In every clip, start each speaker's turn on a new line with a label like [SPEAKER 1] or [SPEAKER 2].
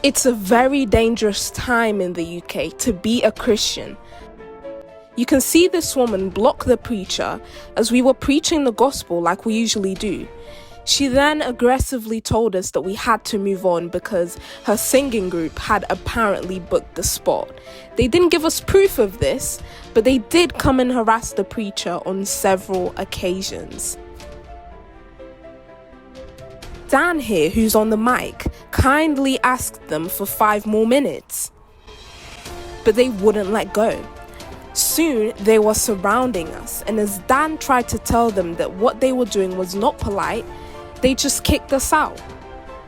[SPEAKER 1] It's a very dangerous time in the UK to be a Christian. You can see this woman block the preacher as we were preaching the gospel like we usually do. She then aggressively told us that we had to move on because her singing group had apparently booked the spot. They didn't give us proof of this, but they did come and harass the preacher on several occasions. Dan here, who's on the mic, kindly asked them for 5 more minutes, but they wouldn't let go. Soon they were surrounding us, and as Dan tried to tell them that what they were doing was not polite, they just kicked us out.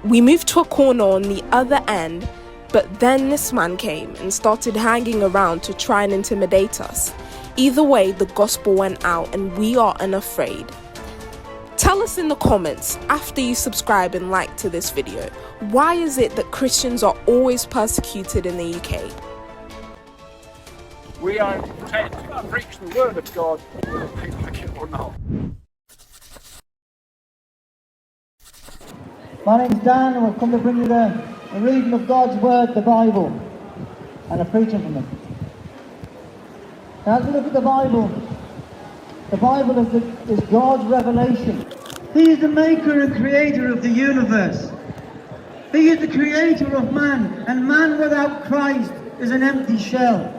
[SPEAKER 1] We moved to a corner on the other end, but then this man came and started hanging around to try and intimidate us. Either way, the gospel went out and we are unafraid. Tell us in the comments after you subscribe and like to this video, why is it that Christians are always persecuted in the UK?
[SPEAKER 2] We are intent to preach the word of God, whether people like it or not.
[SPEAKER 3] My name's Dan, and we've come to bring you the reading of God's word, the Bible, and a preaching from it. Now, as we look at the Bible is God's revelation. He is the maker and creator of the universe. He is the creator of man, and man without Christ is an empty shell.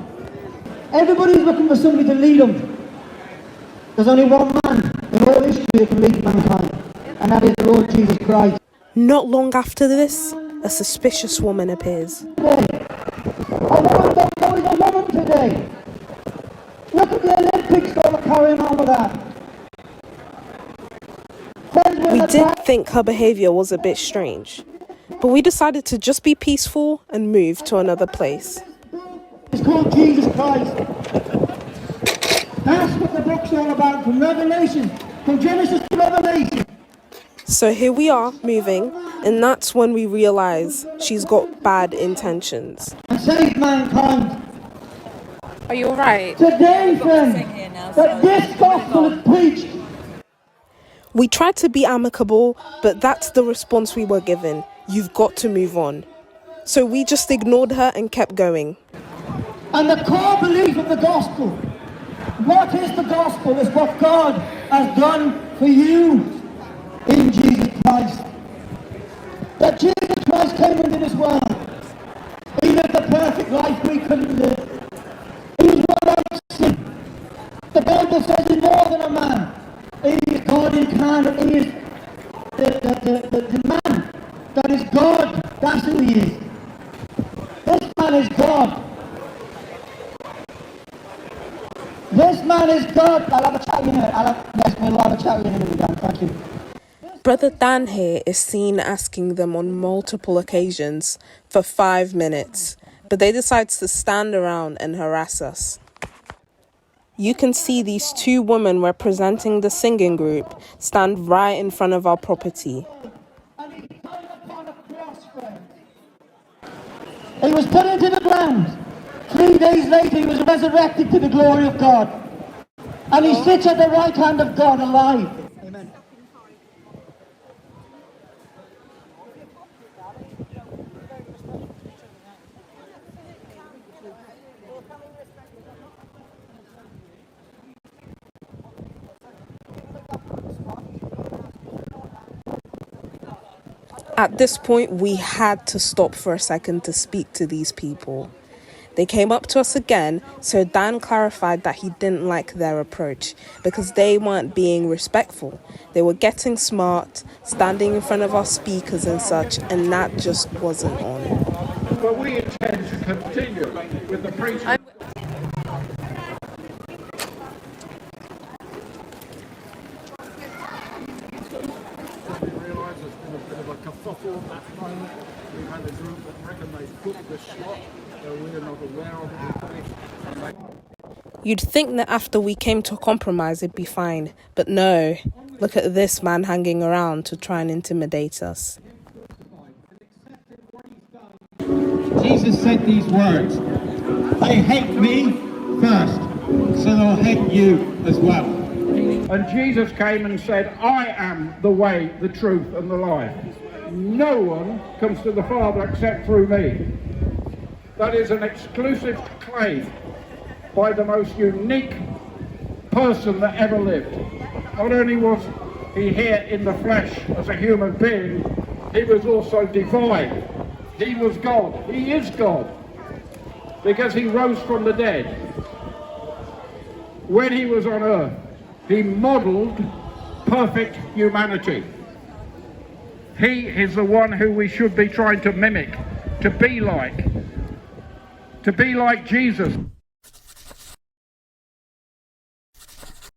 [SPEAKER 3] Everybody's looking for somebody to lead them. There's only one man in all history that can lead mankind, and that is the Lord Jesus Christ.
[SPEAKER 1] Not long after this, a suspicious woman appears.
[SPEAKER 3] A woman don't know is a woman today. Look at the Olympics that are carrying on with that.
[SPEAKER 1] We did think her behaviour was a bit strange, but we decided to just be peaceful and move to another place.
[SPEAKER 3] It's called Jesus Christ. That's what the book's all about, from Revelation, from Genesis to Revelation.
[SPEAKER 1] So here we are, moving, and that's when we realise she's got bad intentions.
[SPEAKER 3] And save mankind.
[SPEAKER 1] Are you alright?
[SPEAKER 3] Today, friend, that this gospel is preached.
[SPEAKER 1] We tried to be amicable, but that's the response we were given. You've got to move on. So we just ignored her and kept going.
[SPEAKER 3] And the core belief of the gospel, what is the gospel, is what God has done for you in Jesus Christ. That Jesus Christ came into this world. He lived the perfect life we couldn't live. He was without sin. The Bible says he's more than a man. He is God incarnate. He is the man that is God. That's who he is. This man is God. This man is God. I'll have a chat with you in a minute. Yes, we'll have a chat with you in a minute, Dan. Thank you.
[SPEAKER 1] Brother Dan here is seen asking them on multiple occasions for 5 minutes, but they decide to stand around and harass us. You can see these 2 women representing the singing group stand right in front of our property.
[SPEAKER 3] And he died upon a cross, friend. He was put into the ground. 3 days later he was resurrected to the glory of God. And he sits at the right hand of God alive. Amen.
[SPEAKER 1] At this point, we had to stop for a second to speak to these people. They came up to us again, so Dan clarified that he didn't like their approach because they weren't being respectful. They were getting smart, standing in front of our speakers and such, and that just wasn't on.
[SPEAKER 2] But we intend to continue with the preaching. Kerfuffle at that moment. We've had a group that reckon they've booked the slot, so we're not aware of it.
[SPEAKER 1] You'd think that after we came to a compromise it'd be fine, but no. Look at this man hanging around to try and intimidate us.
[SPEAKER 4] Jesus said these words, "They hate me first, so they'll hate you as well."
[SPEAKER 2] And Jesus came and said, I am the way, the truth and the life. no one comes to the Father except through me. That is an exclusive claim by the most unique person that ever lived. Not only was he here in the flesh as a human being, he was also divine. He was God. He is God, because he rose from the dead. When he was on earth, he modelled perfect humanity. He is the one who we should be trying to mimic, to be like Jesus.